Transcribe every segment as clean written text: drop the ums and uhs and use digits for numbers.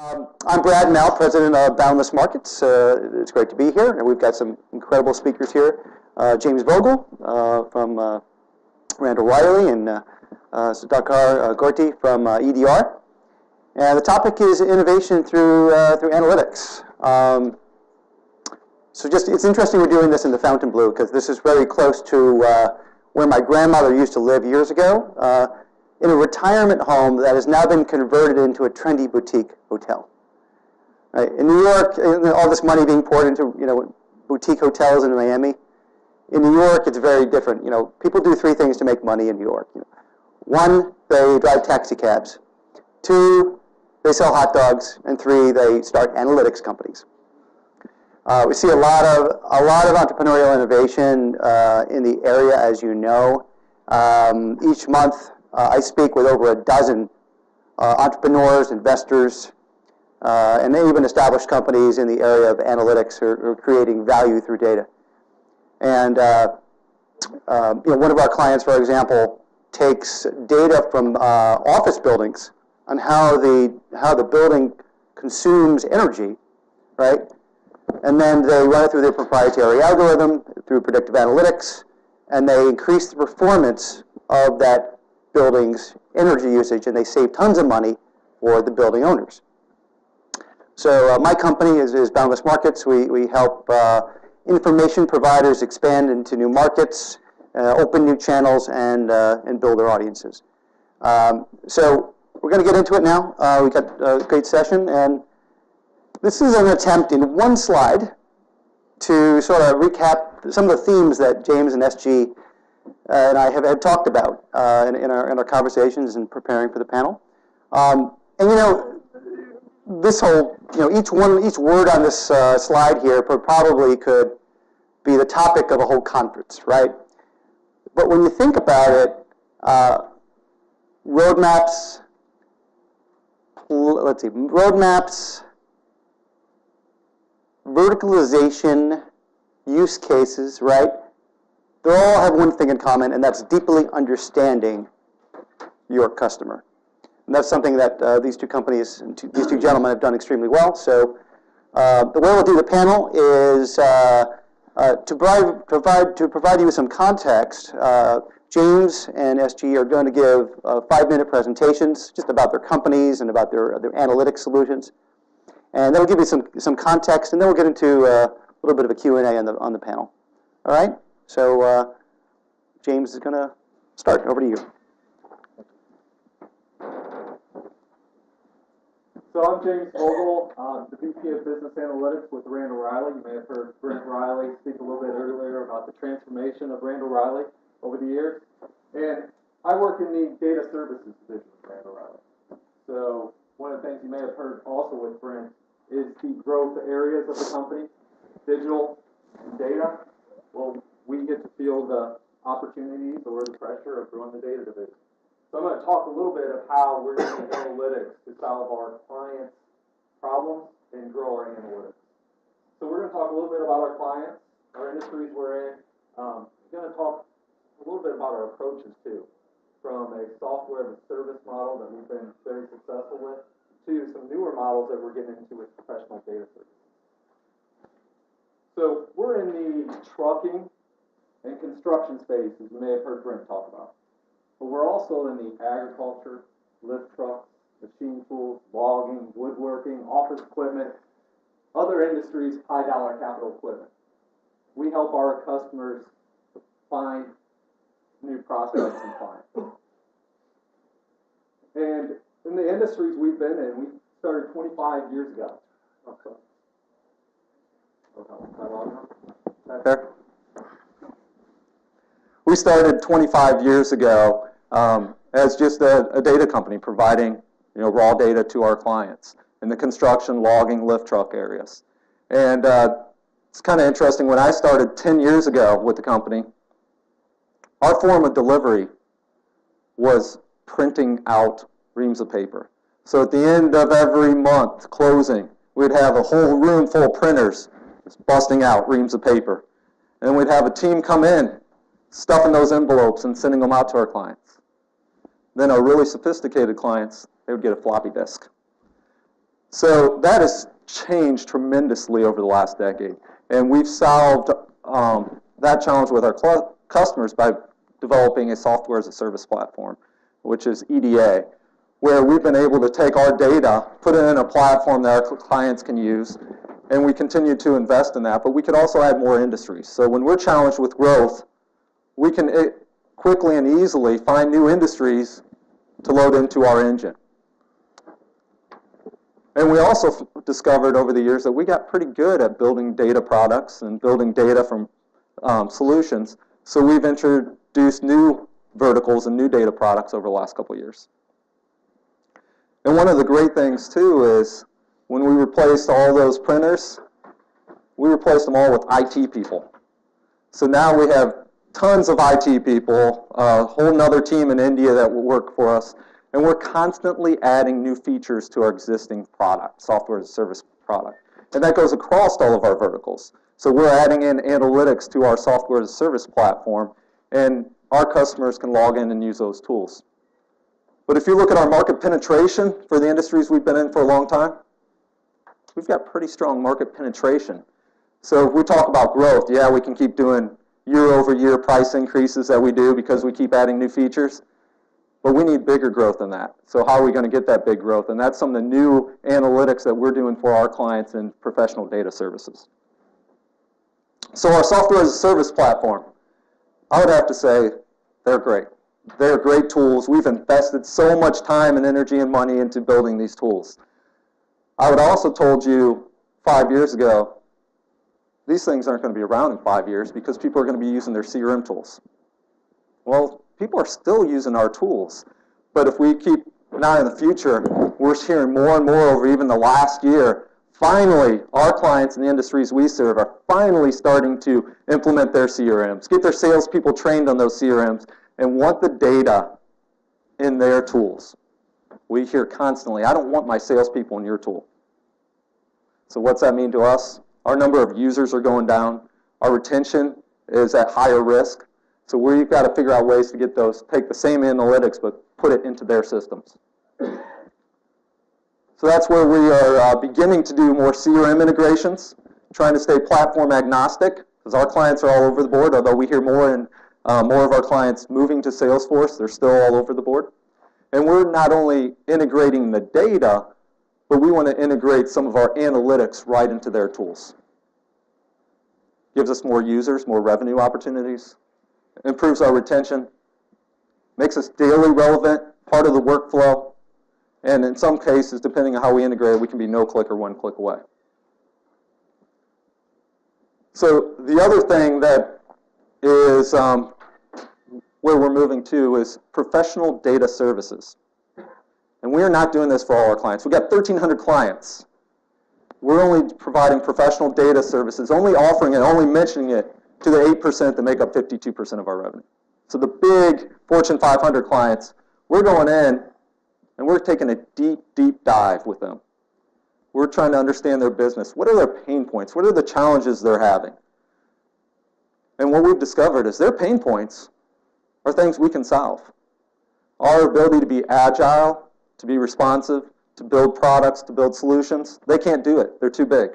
I'm Brad Mehl, president of Boundless Markets. It's great to be here, and we've got some incredible speakers here. James Vogel from Randall, Reilly, and Sudhakar Gorti from EDR. And the topic is innovation through analytics. So it's interesting we're doing this in the Fontainebleau because this is very close to where my grandmother used to live years ago. In a retirement home that has now been converted into a trendy boutique hotel. Right? In New York, all this money being poured into boutique hotels in Miami. In New York, it's very different. People do three things to make money in New York. One, they drive taxi cabs. Two, they sell hot dogs. And three, they start analytics companies. We see a lot of entrepreneurial innovation in the area, as you know. Each month, I speak with over a dozen entrepreneurs, investors, and even established companies in the area of analytics or creating value through data. And one of our clients, for example, takes data from office buildings on how the building consumes energy, right? And then they run it through their proprietary algorithm, through predictive analytics, and they increase the performance of that building's energy usage, and they save tons of money for the building owners. So my company is Boundless Markets. We help information providers expand into new markets, open new channels, and build their audiences. So we're going to get into it now. We got a great session, and this is an attempt in one slide to sort of recap some of the themes that James and SG and I have talked about in our conversations and preparing for the panel. This whole, each word on this slide here probably could be the topic of a whole conference, right? But when you think about it, roadmaps, verticalization, use cases, right? They all have one thing in common, and that's deeply understanding your customer. And that's something that these two companies, these two gentlemen have done extremely well. So the way we'll do the panel is to provide you with some context. James and SG are going to give 5-minute presentations just about their companies and about their analytics solutions. And that'll give you some context, and then we'll get into a little bit of a Q&A on the panel. All right? So James is going to start. Over to you. So I'm James Vogel, the VP of Business Analytics with Randall, Reilly. You may have heard Brent Reilly speak a little bit earlier about the transformation of Randall, Reilly over the years. And I work in the data services division of Randall, Reilly. So one of the things you may have heard also with Brent is the growth areas of the company, digital and data. Well, we get to feel the opportunities or the pressure of growing the data division. So I'm going to talk a little bit of how we're using analytics to solve our clients' problems and grow our analytics. So we're going to talk a little bit about our clients, our industries we're in. We're going to talk a little bit about our approaches too, from a software as a service model that we've been very successful with to some newer models that we're getting into with professional data services. So we're in the trucking and construction space, as you may have heard Brent talk about. But we're also in the agriculture, lift trucks, machine tools, logging, woodworking, office equipment, other industries, high-dollar capital equipment. We help our customers find new prospects and clients. And in the industries we've been in, we started 25 years ago. There. We started 25 years ago as just a data company providing raw data to our clients in the construction, logging, lift truck areas. And it's kind of interesting. When I started 10 years ago with the company, our form of delivery was printing out reams of paper. So at the end of every month, closing, we'd have a whole room full of printers just busting out reams of paper. And we'd have a team come in, stuffing those envelopes and sending them out to our clients. Then our really sophisticated clients, they would get a floppy disk. So that has changed tremendously over the last decade. And we've solved that challenge with our customers by developing a software as a service platform, which is EDA, where we've been able to take our data, put it in a platform that our clients can use, and we continue to invest in that, but we could also add more industries. So when we're challenged with growth, we can quickly and easily find new industries to load into our engine. And we also discovered over the years that we got pretty good at building data products and building data from solutions. So we've introduced new verticals and new data products over the last couple of years. And one of the great things, too, is when we replaced all those printers, we replaced them all with IT people. So now we have tons of IT people, a whole nother team in India that will work for us, and we're constantly adding new features to our existing product, software as a service product. And that goes across all of our verticals. So we're adding in analytics to our software as a service platform, and our customers can log in and use those tools. But if you look at our market penetration for the industries we've been in for a long time, we've got pretty strong market penetration. So if we talk about growth, yeah, we can keep doing year-over-year price increases that we do because we keep adding new features, but we need bigger growth than that. So how are we going to get that big growth? And that's some of the new analytics that we're doing for our clients in professional data services. So our software as a service platform, I would have to say they're great. They're great tools. We've invested so much time and energy and money into building these tools. I would also told you 5 years ago, these things aren't going to be around in 5 years because people are going to be using their CRM tools. Well, people are still using our tools, but if we keep an eye on the future, we're hearing more and more over even the last year, finally, our clients in the industries we serve are finally starting to implement their CRMs, get their salespeople trained on those CRMs, and want the data in their tools. We hear constantly, I don't want my salespeople in your tool. So what's that mean to us? Our number of users are going down. Our retention is at higher risk. So we've got to figure out ways to get those, take the same analytics, but put it into their systems. So that's where we are beginning to do more CRM integrations, trying to stay platform agnostic, because our clients are all over the board, although we hear more and more of our clients moving to Salesforce, they're still all over the board. And we're not only integrating the data, but we want to integrate some of our analytics right into their tools. Gives us more users, more revenue opportunities, improves our retention, makes us daily relevant, part of the workflow, and in some cases, depending on how we integrate it, we can be no click or one click away. So the other thing that is where we're moving to is professional data services. And we're not doing this for all our clients. We've got 1,300 clients. We're only providing professional data services, only offering it, only mentioning it to the 8% that make up 52% of our revenue. So the big Fortune 500 clients, we're going in and we're taking a deep, deep dive with them. We're trying to understand their business. What are their pain points? What are the challenges they're having? And what we've discovered is their pain points are things we can solve. Our ability to be agile, to be responsive, to build products, to build solutions, they can't do it. They're too big.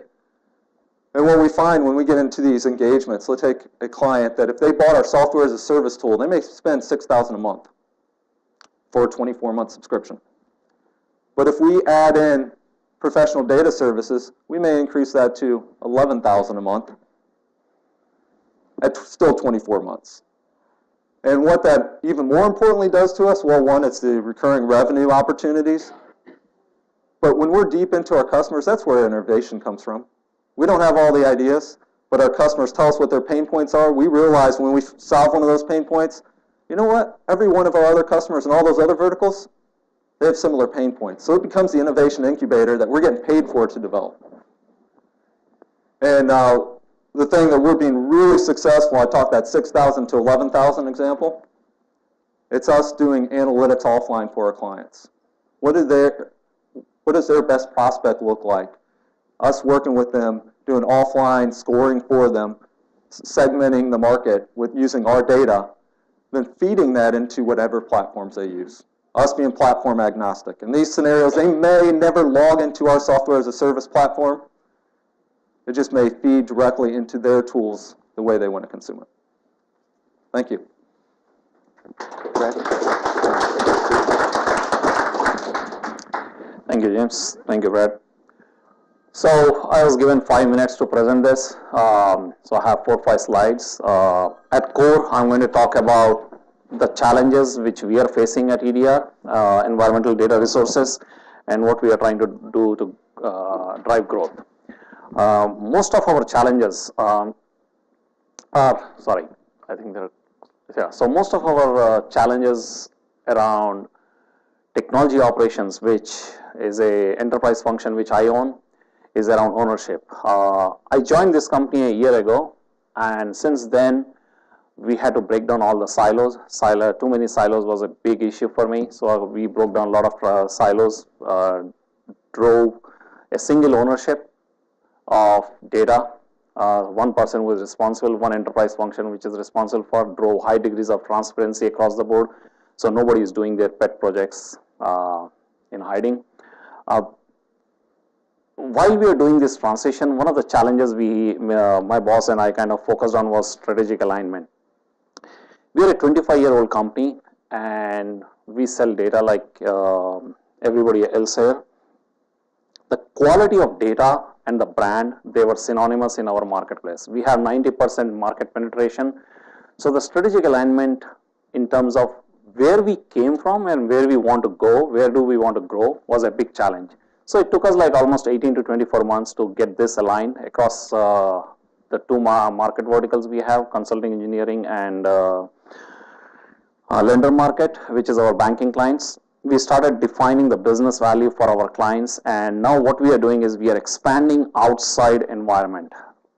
And what we find when we get into these engagements, let's take a client that if they bought our software as a service tool, they may spend $6,000 a month for a 24-month subscription. But if we add in professional data services, we may increase that to $11,000 a month at still 24 months. And what that even more importantly does to us, well, one, it's the recurring revenue opportunities. But when we're deep into our customers, that's where innovation comes from. We don't have all the ideas, but our customers tell us what their pain points are. We realize when we solve one of those pain points, you know what? Every one of our other customers and all those other verticals, they have similar pain points. So it becomes the innovation incubator that we're getting paid for to develop. And the thing that we're being really successful, I talked that 6,000 to 11,000 example, it's us doing analytics offline for our clients. What does their best prospect look like? Us working with them, doing offline scoring for them, segmenting the market with using our data, then feeding that into whatever platforms they use. us being platform agnostic. In these scenarios, they may never log into our software as a service platform. It just may feed directly into their tools the way they want to consume it. Thank you. Thank you, James. Thank you, Brad. So I was given 5 minutes to present this. So I have 4 or 5 slides. At core, I'm going to talk about the challenges which we are facing at EDR, environmental data resources, and what we are trying to do to drive growth. Most of our challenges are, sorry, I think there are, yeah. So most of our challenges around technology operations, which is a enterprise function which I own, is around ownership. I joined this company a year ago, and since then we had to break down all the silos. Too many silos was a big issue for me, so we broke down a lot of silos, drove a single ownership of data. One person was responsible, one enterprise function which is responsible for, drove high degrees of transparency across the board, so nobody is doing their pet projects in hiding. While we are doing this transition, one of the challenges my boss and I kind of focused on was strategic alignment. We are a 25-year-old company, and we sell data like everybody else here. The quality of data and the brand, they were synonymous in our marketplace. We have 90% market penetration. So the strategic alignment in terms of where we came from and where we want to go, where do we want to grow, was a big challenge. So it took us like almost 18 to 24 months to get this aligned across the 2 market verticals we have, consulting, engineering, and lender market, which is our banking clients. We started defining the business value for our clients, and now what we are doing is we are expanding outside environment.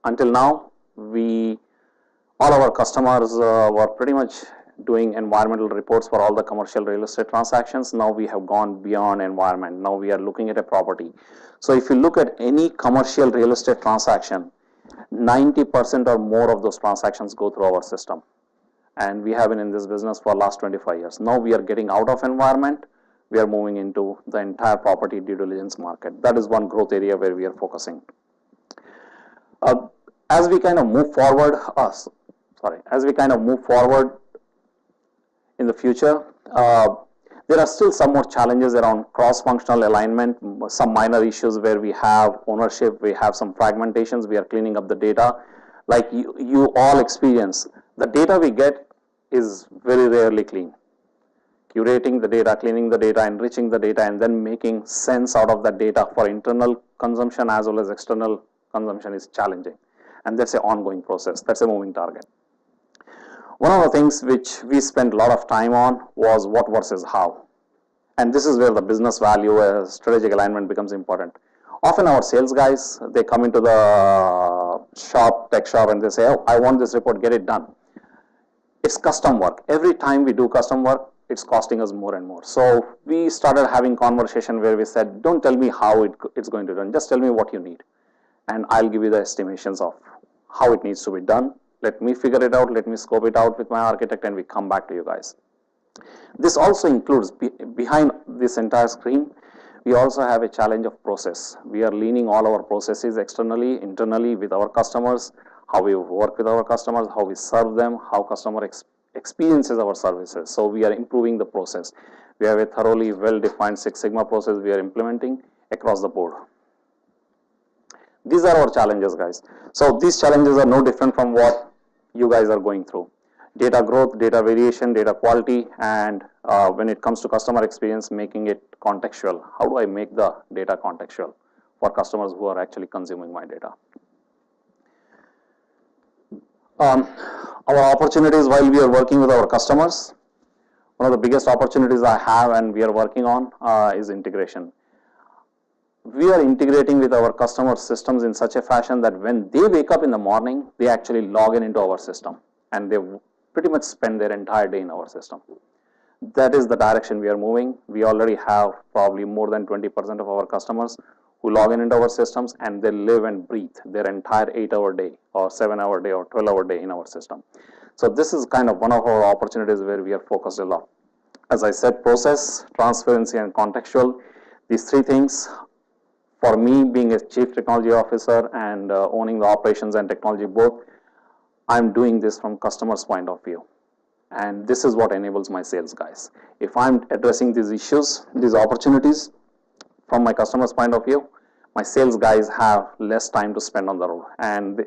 Until now, all our customers were pretty much doing environmental reports for all the commercial real estate transactions. Now we have gone beyond environment. Now we are looking at a property. So if you look at any commercial real estate transaction, 90% or more of those transactions go through our system. And we have been in this business for the last 25 years. Now we are getting out of environment. We are moving into the entire property due diligence market. That is one growth area where we are focusing. As we kind of move forward, in the future, there are still some more challenges around cross-functional alignment, some minor issues where we have ownership, we have some fragmentations, we are cleaning up the data. Like you all experience, the data we get is very rarely clean. Curating the data, cleaning the data, enriching the data, and then making sense out of that data for internal consumption as well as external consumption is challenging. And that's an ongoing process, that's a moving target. One of the things which we spent a lot of time on was what versus how. And this is where the business value, strategic alignment becomes important. Often our sales guys, they come into the tech shop, and they say, oh, I want this report, get it done. It's custom work. Every time we do custom work, it's costing us more and more. So we started having conversation where we said, don't tell me how it's going to be done, just tell me what you need. And I'll give you the estimations of how it needs to be done. Let me figure it out, let me scope it out with my architect, and we come back to you guys. This also includes, behind this entire screen, we also have a challenge of process. We are leaning all our processes externally, internally with our customers, how we work with our customers, how we serve them, how customer experiences our services. So we are improving the process. We have a thoroughly well-defined Six Sigma process we are implementing across the board. These are our challenges, guys. So these challenges are no different from what you guys are going through. Data growth, data variation, data quality, and when it comes to customer experience, making it contextual. How do I make the data contextual for customers who are actually consuming my data? Our opportunities while we are working with our customers, one of the biggest opportunities I have and we are working on is integration. We are integrating with our customer systems in such a fashion that when they wake up in the morning, they actually log into our system and they pretty much spend their entire day in our system. That is the direction we are moving. We already have probably more than 20% of our customers who log into our systems and they live and breathe their entire 8-hour day or 7-hour day or 12-hour day in our system. So this is kind of one of our opportunities where we are focused a lot. As I said, process, transparency, and contextual. These three things, for me being a chief technology officer and owning the operations and technology both, I'm doing this from customer's point of view. And this is what enables my sales guys. If I'm addressing these issues, these opportunities from my customer's point of view, my sales guys have less time to spend on the road. And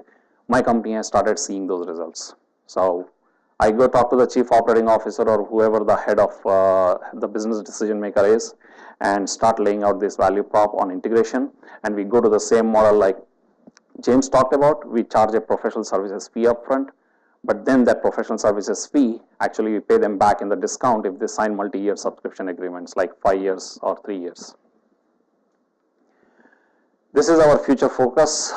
my company has started seeing those results. So I go talk to the chief operating officer or whoever the head of the business decision maker is and start laying out this value prop on integration. And we go to the same model like James talked about. We charge a professional services fee upfront, but then that professional services fee, actually we pay them back in the discount if they sign multi-year subscription agreements like 5 years or 3 years. This is our future focus.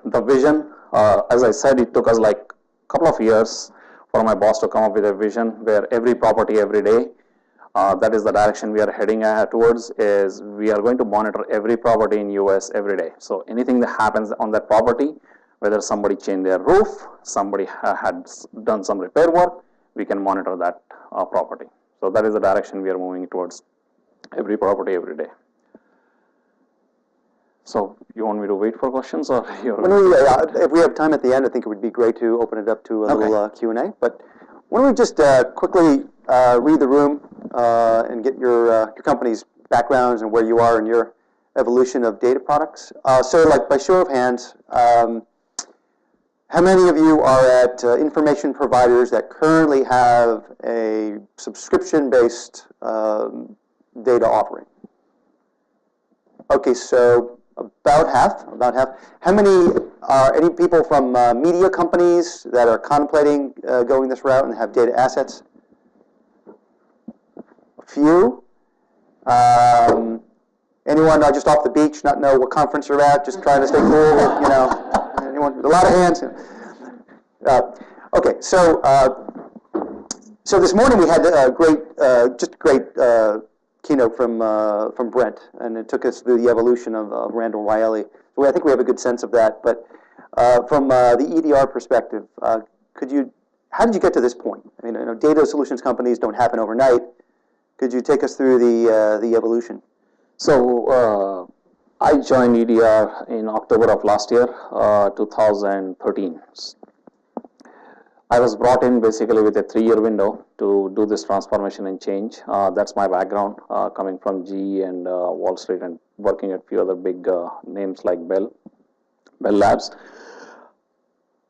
The vision, as I said, it took us like a couple of years for my boss to come up with a vision where every property every day, that is the direction we are heading towards, is we are going to monitor every property in US every day. So anything that happens on that property, whether somebody changed their roof, somebody had done some repair work, we can monitor that property. So that is the direction we are moving towards, every property every day. So you want me to wait for questions, or if we have time at the end, I think it would be great to open it up to a little Q&A. But why don't we just quickly read the room and get your company's backgrounds and where you are in your evolution of data products. So like by show of hands, how many of you are at information providers that currently have a subscription-based data offering? Okay, so about half. How many are any people from media companies that are contemplating going this route and have data assets? A few. Anyone just off the beach, not know what conference you're at, just trying to stay cool, you know? Anyone? A lot of hands. Okay, so this morning we had a great keynote from Brent, and it took us through the evolution of Randall Reilly. So I think we have a good sense of that. But from the EDR perspective, how did you get to this point? I mean, data solutions companies don't happen overnight. Could you take us through the evolution? So I joined EDR in October of last year, 2013. I was brought in basically with a 3-year window to do this transformation and change. That's my background, coming from GE and Wall Street and working at a few other big names like Bell Labs.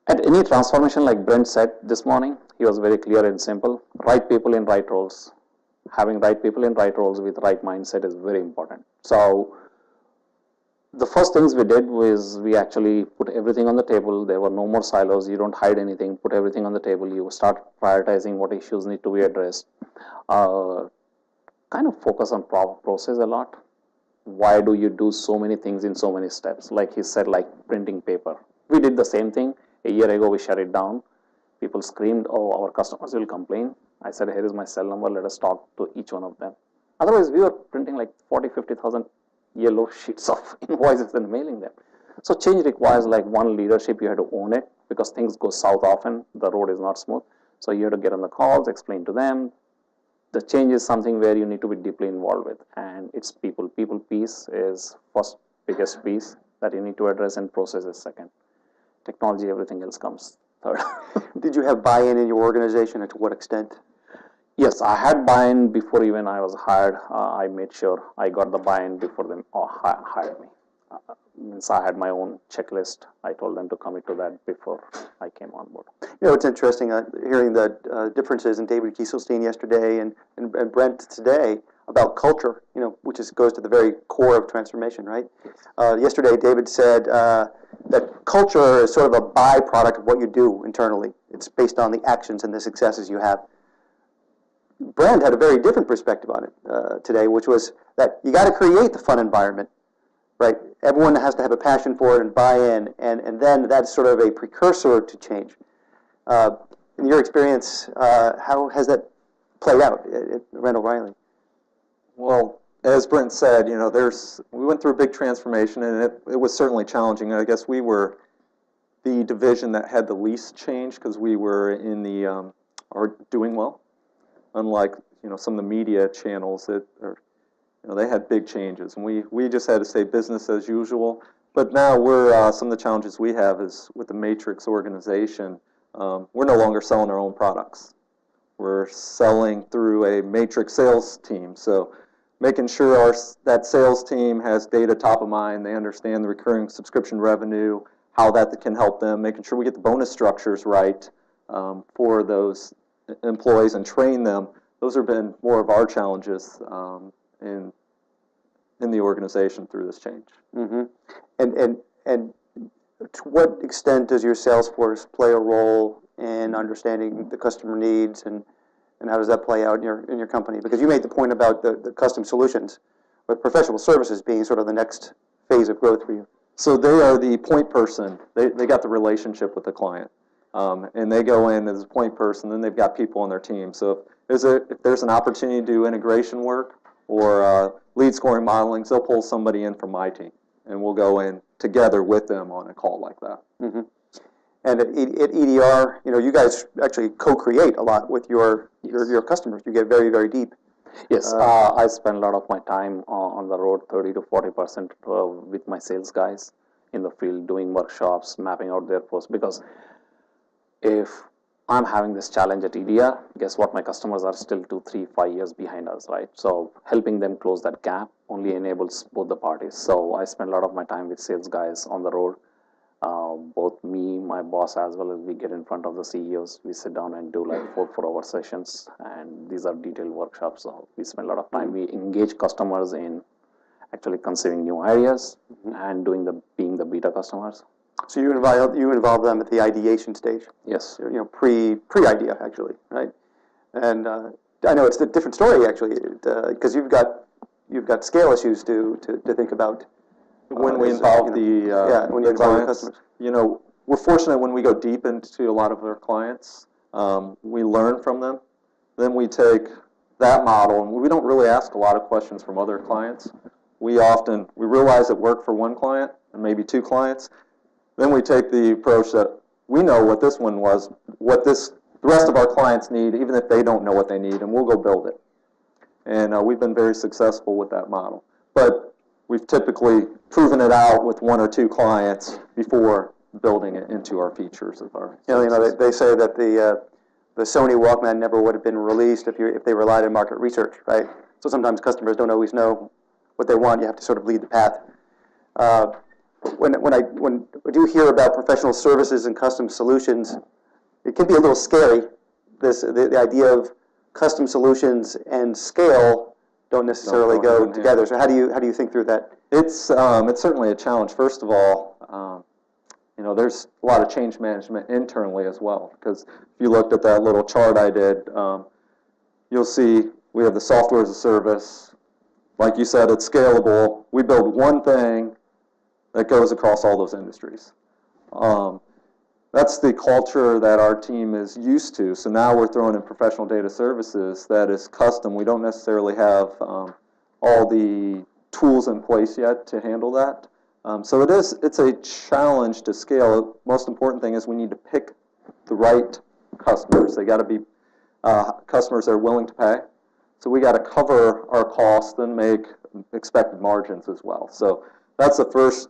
At any transformation, like Brent said this morning, he was very clear and simple. Right people in right roles. Having right people in right roles with right mindset is very important. So the first things we did was we actually put everything on the table. There were no more silos. You don't hide anything. Put everything on the table. You start prioritizing what issues need to be addressed. Kind of focus on process a lot. Why do you do so many things in so many steps? Like he said, like printing paper. We did the same thing. A year ago, we shut it down. People screamed, oh, our customers will complain. I said, here is my cell number. Let us talk to each one of them. Otherwise, we were printing like 40,000-50,000 yellow sheets of invoices and mailing them. So change requires like one leadership. You have to own it because things go south often. The road is not smooth. So you have to get on the calls, explain to them. The change is something where you need to be deeply involved with, and it's people. People piece is first biggest piece that you need to address, and process is second. Technology, everything else comes third. Did you have buy-in in your organization, and to what extent? Yes, I had buy-in before even I was hired. I made sure I got the buy-in before them hired me. Means I had my own checklist. I told them to commit to that before I came on board. You know, it's interesting hearing the differences in David Kieselstein yesterday and Brent today about culture, which goes to the very core of transformation, right? Yesterday, David said that culture is sort of a byproduct of what you do internally. It's based on the actions and the successes you have. Brent had a very different perspective on it today, which was that you got to create the fun environment, right? Everyone has to have a passion for it and buy in, and then that's sort of a precursor to change. In your experience, how has that played out at Randall Reilly? Well, as Brent said, we went through a big transformation, and it was certainly challenging. I guess we were the division that had the least change because we were in the are doing well. Unlike some of the media channels that are, they had big changes, and we just had to say business as usual. But now some of the challenges we have is with the matrix organization, we're no longer selling our own products. We're selling through a matrix sales team. So making sure that sales team has data top of mind, they understand the recurring subscription revenue, how that can help them, making sure we get the bonus structures right for those employees and train them. Those have been more of our challenges in the organization through this change. Mm-hmm. And to what extent does your sales force play a role in understanding the customer needs, and how does that play out in your company? Because you made the point about the custom solutions, but professional services being sort of the next phase of growth for you. So they are the point person. They got the relationship with the client, and they go in as a point person. Then they've got people on their team. So if there's an opportunity to do integration work or lead scoring modeling, they'll pull somebody in from my team, and we'll go in together with them on a call like that. Mm-hmm. And at EDR, you guys actually co-create a lot with your customers. You get very, very deep. Yes, I spend a lot of my time on the road, 30 to 40% with my sales guys in the field, doing workshops, mapping out their posts. Because if I'm having this challenge at EDR, guess what? My customers are still 2, 3, 5 years behind us, right? So helping them close that gap only enables both the parties. So I spend a lot of my time with sales guys on the road. Both me, my boss, as well as we get in front of the CEOs, we sit down and do like 4-hour sessions, and these are detailed workshops. So we spend a lot of time. We engage customers in actually conceiving new ideas and being the beta customers. So you involve them at the ideation stage. Yes. Pre-idea actually, right? And I know it's a different story actually, because you've got scale issues to think about. When we involve the clients, we're fortunate when we go deep into a lot of our clients, we learn from them. Then we take that model, and we don't really ask a lot of questions from other clients. We realize it worked for one client and maybe 2 clients. Then we take the approach that we know what this one was, what the rest of our clients need, even if they don't know what they need, and we'll go build it. And we've been very successful with that model. But we've typically proven it out with 1 or 2 clients before building it into our features of our. They say that the Sony Walkman never would have been released if they relied on market research, right? So sometimes customers don't always know what they want. You have to sort of lead the path. When I do hear about professional services and custom solutions, it can be a little scary. The idea of custom solutions and scale don't necessarily go together. So how do you think through that? It's certainly a challenge. First of all, there's a lot of change management internally as well. Because if you looked at that little chart I did, you'll see we have the software as a service. Like you said, it's scalable. We build one thing that goes across all those industries. That's the culture that our team is used to. So now we're throwing in professional data services that is custom. We don't necessarily have all the tools in place yet to handle that. So it's a challenge to scale. Most important thing is we need to pick the right customers. They got to be customers that are willing to pay. So we got to cover our costs and make expected margins as well. So that's the first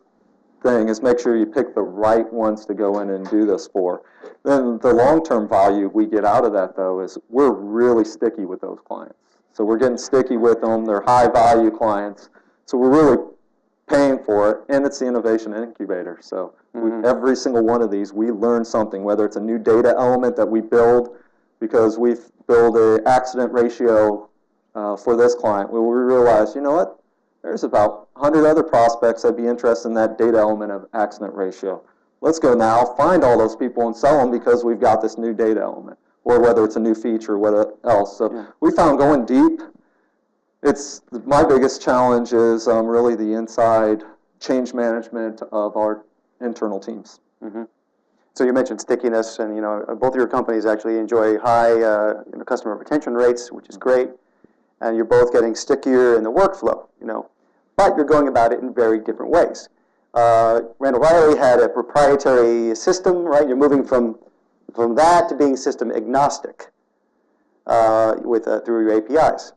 thing, is make sure you pick the right ones to go in and do this for. Then the long-term value we get out of that, though, is we're really sticky with those clients. So we're getting sticky with them. They're high-value clients. So we're really paying for it, and it's the innovation incubator. So every single one of these, we learn something, whether it's a new data element that we build because we build an accident ratio for this client, where we realize, there's about 100 other prospects that'd be interested in that data element of accident ratio. Let's go now, find all those people and sell them because we've got this new data element, or whether it's a new feature or what else. So we found going deep, my biggest challenge is really the inside change management of our internal teams. Mm-hmm. So you mentioned stickiness, and both of your companies actually enjoy high customer retention rates, which is great, and you're both getting stickier in the workflow. But you're going about it in very different ways. Randall Reilly had a proprietary system, right? You're moving from that to being system agnostic. through your APIs.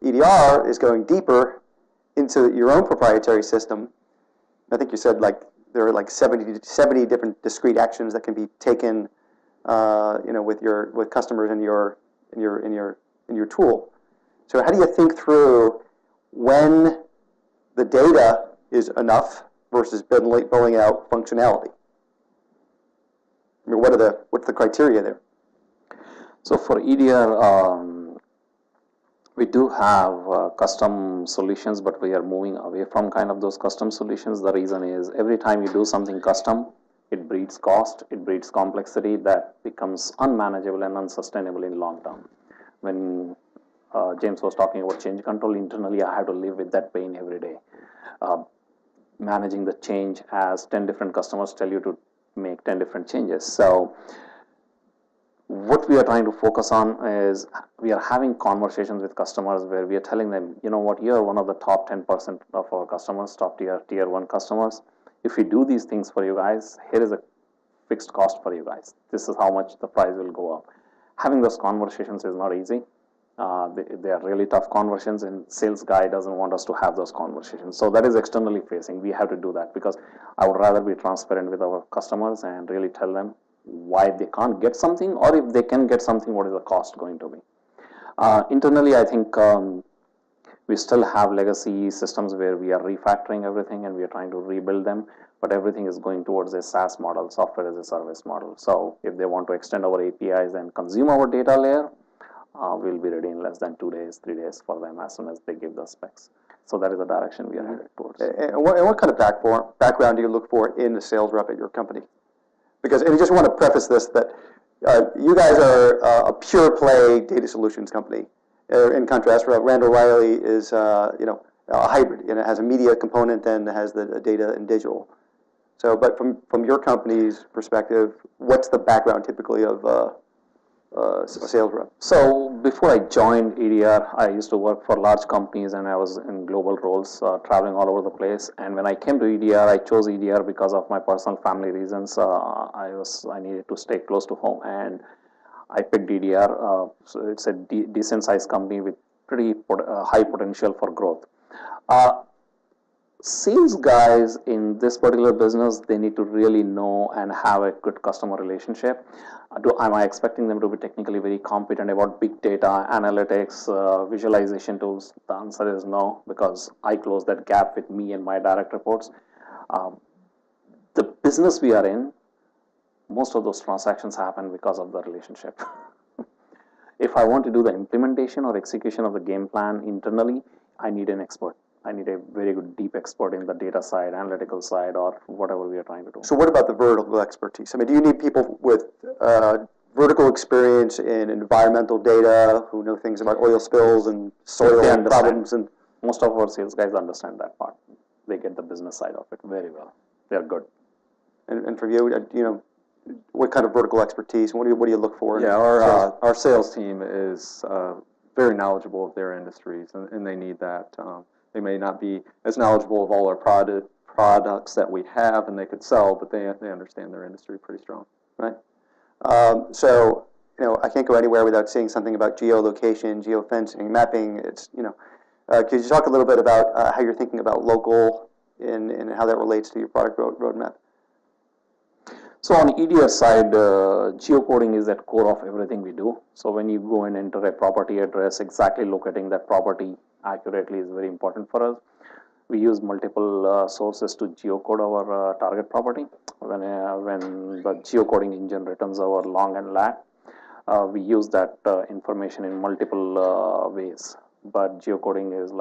EDR is going deeper into your own proprietary system. I think you said there are 70 different discrete actions that can be taken, with customers in your tool. So how do you think through when the data is enough versus building out functionality? I mean, what's the criteria there? So for EDR, we do have custom solutions, but we are moving away from kind of those custom solutions. The reason is every time you do something custom, it breeds cost, it breeds complexity that becomes unmanageable and unsustainable in long term. When James was talking about change control, internally I have to live with that pain every day. Managing the change as 10 different customers tell you to make 10 different changes. So what we are trying to focus on is we are having conversations with customers where we are telling them, you know what, you are one of the top 10% of our customers, top tier 1 customers. If we do these things for you guys, here is a fixed cost for you guys. This is how much the price will go up. Having those conversations is not easy. They are really tough conversations, and sales guy doesn't want us to have those conversations. So that is externally facing. We have to do that because I would rather be transparent with our customers and really tell them why they can't get something, or if they can get something, what is the cost going to be. Internally, I think we still have legacy systems where we are refactoring everything and we are trying to rebuild them, but everything is going towards a SaaS model, software as a service model. So if they want to extend our APIs and consume our data layer, we'll be ready in less than 2 days, 3 days for them as soon as they give the specs. So that is the direction we are headed towards. And what kind of background do you look for in the sales rep at your company? Because, and I just want to preface this, that you guys are a pure play data solutions company. In contrast, Randall Reilly is a hybrid, and it has a media component and it has the data and digital. So, but from your company's perspective, what's the background typically of a sales rep? So before I joined EDR, I used to work for large companies and I was in global roles, traveling all over the place. And when I came to EDR, I chose EDR because of my personal family reasons. I needed to stay close to home, and I picked EDR. So it's a decent sized company with pretty high potential for growth. Sales guys in this particular business, they need to really know and have a good customer relationship. Am I expecting them to be technically very competent about big data, analytics, visualization tools? The answer is no, because I close that gap with me and my direct reports. The business we are in, most of those transactions happen because of the relationship. If I want to do the implementation or execution of the game plan internally, I need an expert. I need a very good deep expert in the data side, analytical side, or whatever we are trying to do. So what about the vertical expertise? I mean, do you need people with vertical experience in environmental data who know things about oil spills and soil problems? And most of our sales guys understand that part. They get the business side of it very well. They're good. And for you, what kind of vertical expertise? What do you look for? Yeah, our sales team is very knowledgeable of their industries, and they need that. They may not be as knowledgeable of all our products that we have and they could sell, but they understand their industry pretty strong. Right. So, I can't go anywhere without saying something about geolocation, geofencing, mapping. Could you talk a little bit about how you're thinking about local and how that relates to your product roadmap? So on EDR side, geocoding is at core of everything we do. So when you go and enter a property address, exactly locating that property accurately is very important for us. We use multiple sources to geocode our target property. When the geocoding engine returns our long and lat, we use that information in multiple ways. But geocoding is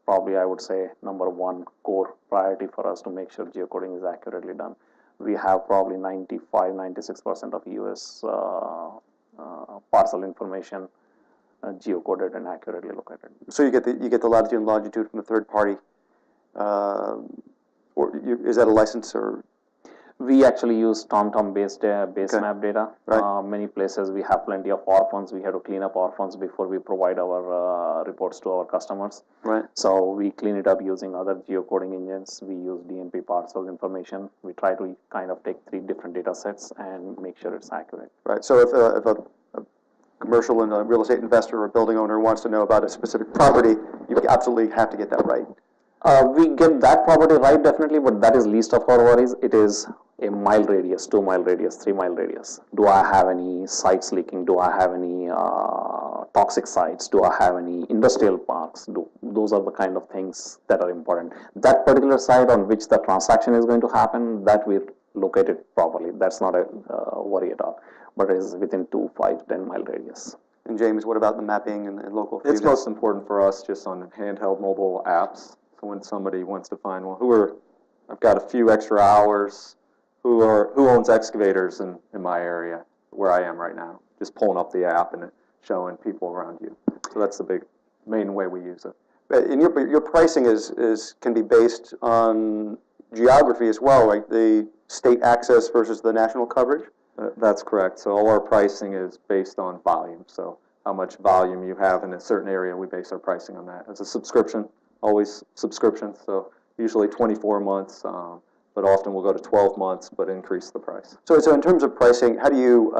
probably, I would say, number one core priority for us to make sure geocoding is accurately done. We have probably 95-96% of US parcel information geocoded and accurately located. So you get the latitude and longitude from a third party, is that a license or? We actually use TomTom based map data. Right. Many places we have plenty of orphans. We have to clean up orphans before we provide our reports to our customers. Right. So we clean it up using other geocoding engines. We use DMP parcel information. We try to kind of take 3 different data sets and make sure it's accurate. Right. So if a commercial and a real estate investor or building owner wants to know about a specific property, you absolutely have to get that right. We get that property right, definitely, but that is least of our worries. It is a mile radius, 2 mile radius, 3 mile radius. Do I have any sites leaking? Do I have any toxic sites? Do I have any industrial parks? Those are the kind of things that are important. That particular site on which the transaction is going to happen, that we located properly. That's not a worry at all. But it is within 2, 5, 10 mile radius. And James, what about the mapping and local? It's most important for us just on handheld mobile apps. So when somebody wants to find, well, I've got a few extra hours, who owns excavators in my area where I am right now? Just pulling up the app and showing people around you. So that's the main way we use it. And your pricing can be based on geography as well, right? The state access versus the national coverage? That's correct. So all our pricing is based on volume. So how much volume you have in a certain area, we base our pricing on that. It's a subscription, always subscription, so usually 24 months, but often we'll go to 12 months, but increase the price. So in terms of pricing, how do you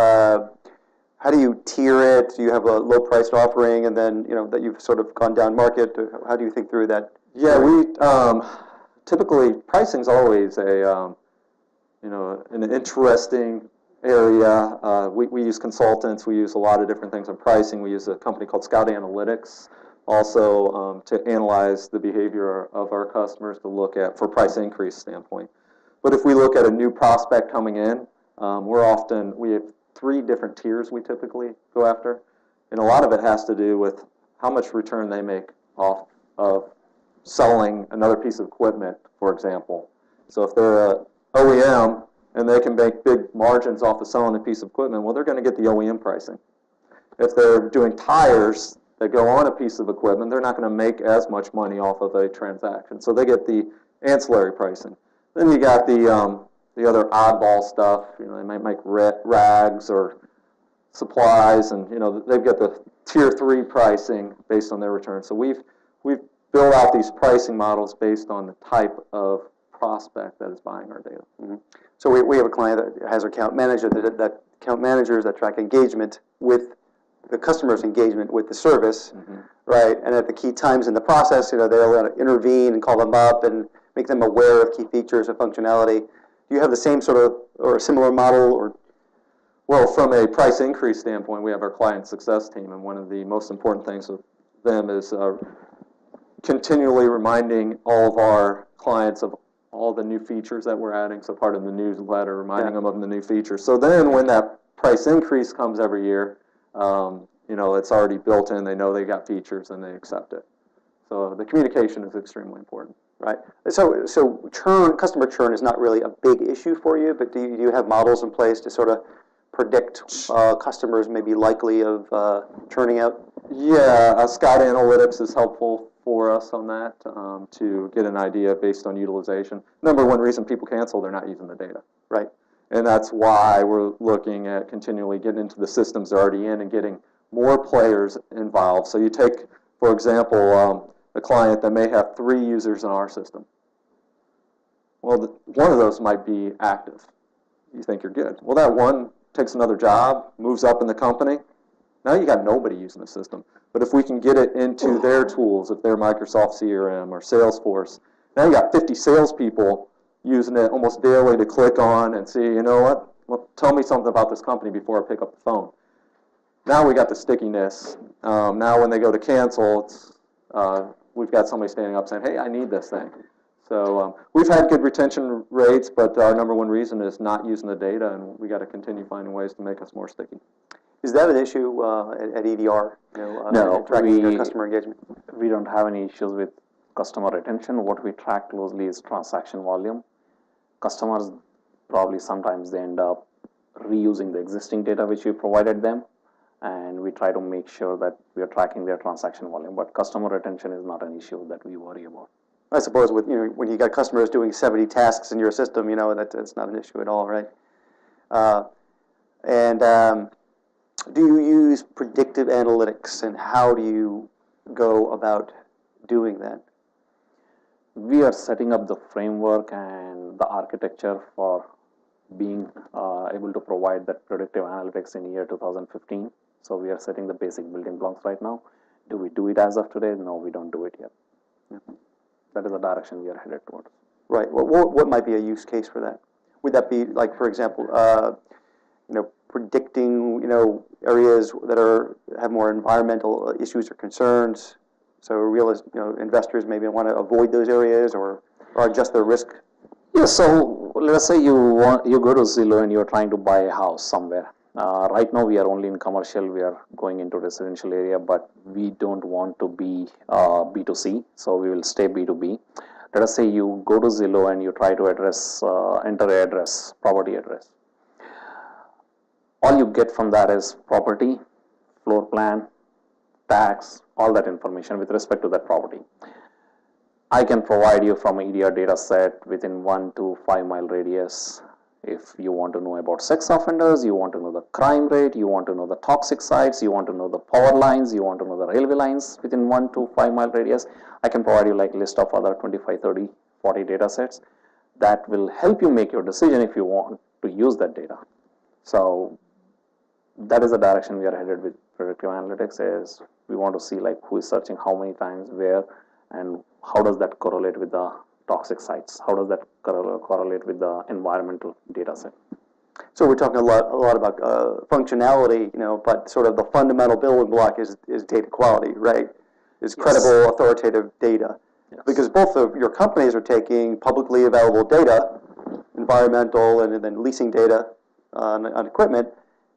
tier it? Do you have a low-priced offering, and then that you've sort of gone down market? How do you think through that? Yeah, we typically pricing's always an interesting area. We use consultants. We use a lot of different things on pricing. We use a company called Scout Analytics also to analyze the behavior of our customers to look at for price increase standpoint. But if we look at a new prospect coming in, we have 3 different tiers we typically go after, and a lot of it has to do with how much return they make off of selling another piece of equipment, for example. So if they're an OEM and they can make big margins off of selling a piece of equipment, well, they're going to get the OEM pricing. If they're doing tires that go on a piece of equipment, they're not going to make as much money off of a transaction. So they get the ancillary pricing. Then you got the other oddball stuff. They might make rags or supplies, and they've got the tier 3 pricing based on their return. So we've built out these pricing models based on the type of prospect that is buying our data. Mm-hmm. So we have a client that has an account manager that account managers that track engagement with the customer's engagement with the service, right? And at the key times in the process, they'll intervene and call them up and make them aware of key features or functionality. Do you have the same sort of or a similar model? Or well, from a price increase standpoint, we have our client success team, and one of the most important things with them is continually reminding all of our clients of all the new features that we're adding. So part of the newsletter, reminding them of the new features. So then when that price increase comes every year, it's already built in. They know they got features and they accept it. So the communication is extremely important. Right. So customer churn is not really a big issue for you, but do you have models in place to sort of predict customers may be likely of churning out? Yeah, Scout Analytics is helpful for us on that to get an idea based on utilization. Number one reason people cancel, they're not using the data. Right. And that's why we're looking at continually getting into the systems they're already in and getting more players involved. So you take, for example, a client that may have 3 users in our system. Well, one of those might be active. You think you're good. Well, that one takes another job, moves up in the company. Now you got nobody using the system. But if we can get it into their tools, if they're Microsoft CRM or Salesforce, now you got 50 salespeople using it almost daily to click on and see, well, tell me something about this company before I pick up the phone. Now we got the stickiness. Now when they go to cancel, we've got somebody standing up saying, hey, I need this thing. So we've had good retention rates, but our number one reason is not using the data, and we got to continue finding ways to make us more sticky. Is that an issue at EDR? No, tracking your customer engagement? We don't have any issues with customer retention. What we track closely is transaction volume. Customers probably sometimes they end up reusing the existing data which we provided them, and we try to make sure that we are tracking their transaction volume. But customer retention is not an issue that we worry about. I suppose with when you got customers doing 70 tasks in your system, that's not an issue at all, right? Do you use predictive analytics, and how do you go about doing that? We are setting up the framework and the architecture for being able to provide that predictive analytics in year 2015. So we are setting the basic building blocks right now. Do we do it as of today? No, we don't do it yet. That is the direction we are headed towards. Right. What might be a use case for that? Would that be, like, for example, predicting, areas that have more environmental issues or concerns? So investors maybe want to avoid those areas or adjust their risk. Yeah. So let's say you go to Zillow and you're trying to buy a house somewhere. Right now we are only in commercial. We are going into residential area, but we don't want to be B2C. So we will stay B2B. Let us say you go to Zillow and you try to enter an address, property address. All you get from that is property, floor plan, tax, all that information with respect to that property. I can provide you from an EDR data set within 1 to 5 mile radius. If you want to know about sex offenders, you want to know the crime rate, you want to know the toxic sites, you want to know the power lines, you want to know the railway lines within 1 to 5 mile radius, I can provide you like list of other 25, 30, 40 data sets that will help you make your decision if you want to use that data. So that is the direction we are headed with predictive analytics. Is we want to see like who is searching how many times, where, and how does that correlate with the toxic sites? How does that correlate with the environmental data set? So we're talking a lot about functionality, but sort of the fundamental building block is data quality, right? Is credible, authoritative data. Yes. Because both of your companies are taking publicly available data, environmental and then leasing data on equipment,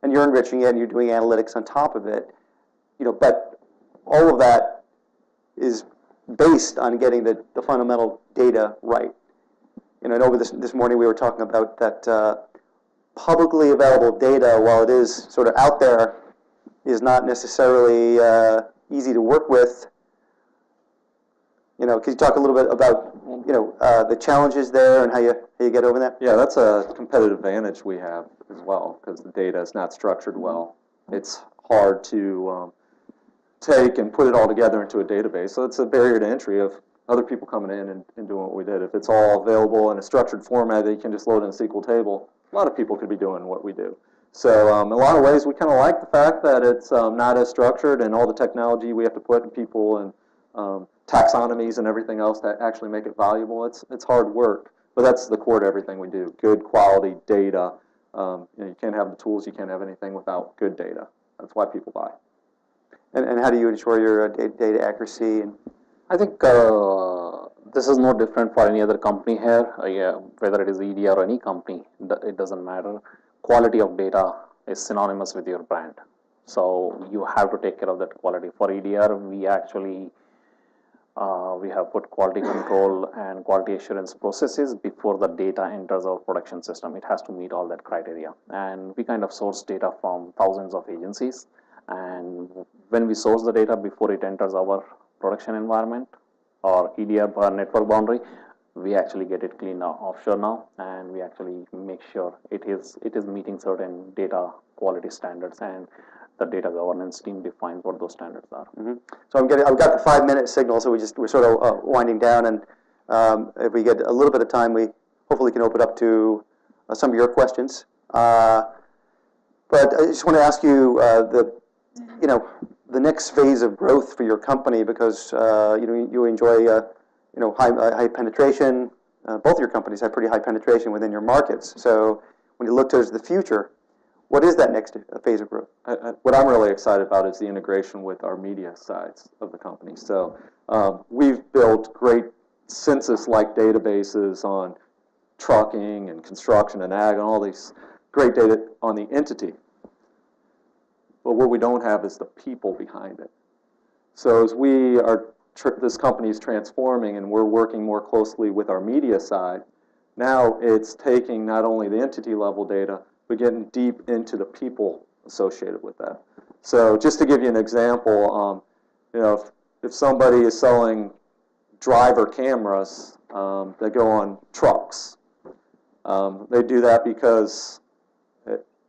and you're enriching it and you're doing analytics on top of it. But all of that is based on getting the fundamental data right. I know this morning we were talking about that publicly available data, while it is sort of out there, is not necessarily easy to work with. Could you talk a little bit about the challenges there and how you get over that? Yeah, that's a competitive advantage we have as well, because the data is not structured well. It's hard to take and put it all together into a database. So it's a barrier to entry of other people coming in and doing what we did. If it's all available in a structured format that you can just load in a SQL table, a lot of people could be doing what we do. So in a lot of ways, we kind of like the fact that it's not as structured, and all the technology we have to put in people and taxonomies and everything else that actually make it valuable. It's hard work, but that's the core to everything we do. Good quality data. You can't have the tools, you can't have anything without good data. That's why people buy. And how do you ensure your data accuracy? And I think this is no different for any other company here. Whether it is EDR or any company, it doesn't matter. Quality of data is synonymous with your brand. So you have to take care of that quality. For EDR, we actually we have put quality control and quality assurance processes before the data enters our production system. It has to meet all that criteria. And we kind of source data from thousands of agencies. And when we source the data before it enters our production environment or EDR network boundary, we actually get it cleaned offshore now, and we actually make sure it is meeting certain data quality standards, and the data governance team defines what those standards are. Mm-hmm. So I've got the 5-minute signal, so we're sort of winding down, and if we get a little bit of time, we hopefully can open up to some of your questions. But I just want to ask you the next phase of growth for your company, because you enjoy high penetration. Both your companies have pretty high penetration within your markets. So when you look towards the future, what is that next phase of growth? What I'm really excited about is the integration with our media sides of the company. So we've built great census-like databases on trucking and construction and ag and all these great data on the entity. But what we don't have is the people behind it. So as we are, this company is transforming and we're working more closely with our media side, now it's taking not only the entity level data, but getting deep into the people associated with that. So just to give you an example, if somebody is selling driver cameras that go on trucks, they do that because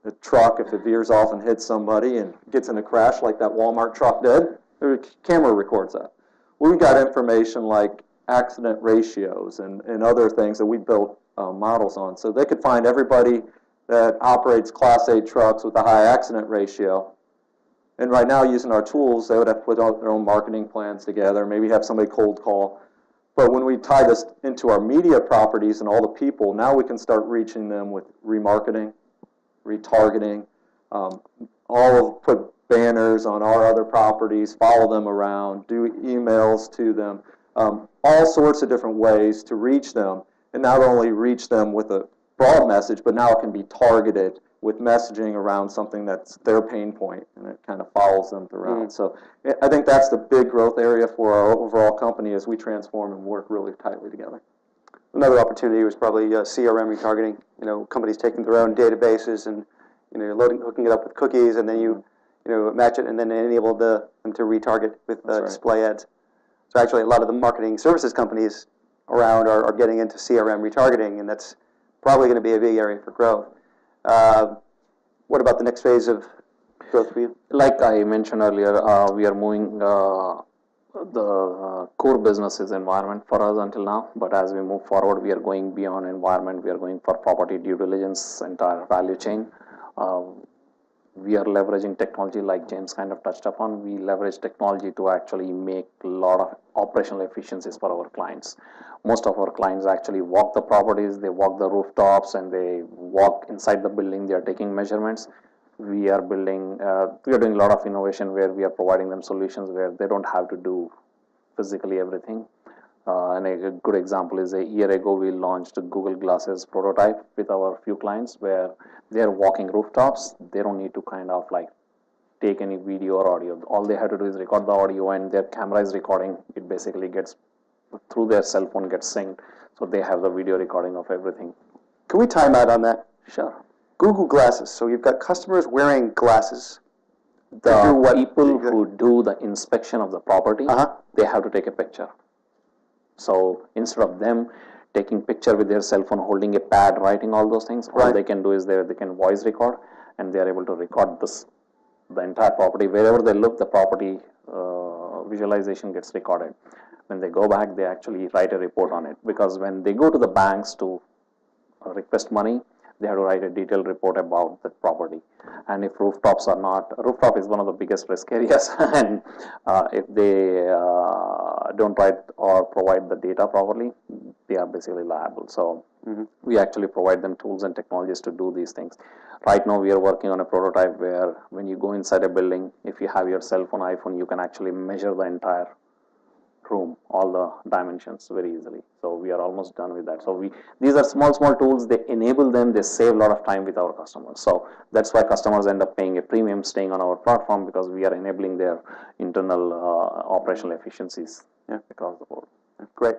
the truck, if it veers off and hits somebody and gets in a crash like that Walmart truck did, the camera records that. We've got information like accident ratios and other things that we built models on. So they could find everybody that operates Class 8 trucks with a high accident ratio And right now, using our tools, they would have to put out their own marketing plans together, maybe have somebody cold call. But when we tie this into our media properties and all the people, now we can start reaching them with remarketing, retargeting, put banners on our other properties, follow them around, do emails to them, all sorts of different ways to reach them, and not only reach them with a broad message, but now it can be targeted with messaging around something that's their pain point, and it kind of follows them throughout. So I think that's the big growth area for our overall company as we transform and work really tightly together. Another opportunity was probably CRM retargeting. You know, companies taking their own databases and hooking it up with cookies, and then you match it and then enable them to retarget with display ads. So actually, a lot of the marketing services companies around are getting into CRM retargeting, and that's probably going to be a big area for growth. What about the next phase of growth for you? Like I mentioned earlier, we are moving the core businesses environment for us until now, but as we move forward, we are going beyond environment. We are going for property due diligence, entire value chain. We are leveraging technology like James kind of touched upon. We leverage technology to actually make a lot of operational efficiencies for our clients. Most of our clients actually walk the properties, they walk the rooftops, and they walk inside the building. They are taking measurements. We are doing a lot of innovation where we are providing them solutions where they don't have to do physically everything. And a good example is a year ago we launched a Google Glasses prototype with our few clients where they're walking rooftops. They don't need to kind of like take any video or audio. All they have to do is record the audio, and their camera is recording. It basically gets through their cell phone, gets synced, so they have the video recording of everything. Can we time out on that? Sure. Google Glasses. So you've got customers wearing glasses. The people who do the inspection of the property, they have to take a picture. So instead of them taking picture with their cell phone, holding a pad, writing all those things, all they can do is they can voice record, and they are able to record the entire property. Wherever they look, the property visualization gets recorded. When they go back, they actually write a report on it, because when they go to the banks to request money, they have to write a detailed report about the property. And if rooftop is one of the biggest risk areas, and if they don't write or provide the data properly, they are basically liable. So we actually provide them tools and technologies to do these things. Right now we are working on a prototype where when you go inside a building, if you have your cell phone, iPhone, you can actually measure the entire room, all the dimensions very easily. So we are almost done with that. So these are small tools. They enable them. They save a lot of time with our customers. So that's why customers end up paying a premium staying on our platform, because we are enabling their internal operational efficiencies across the board. Great.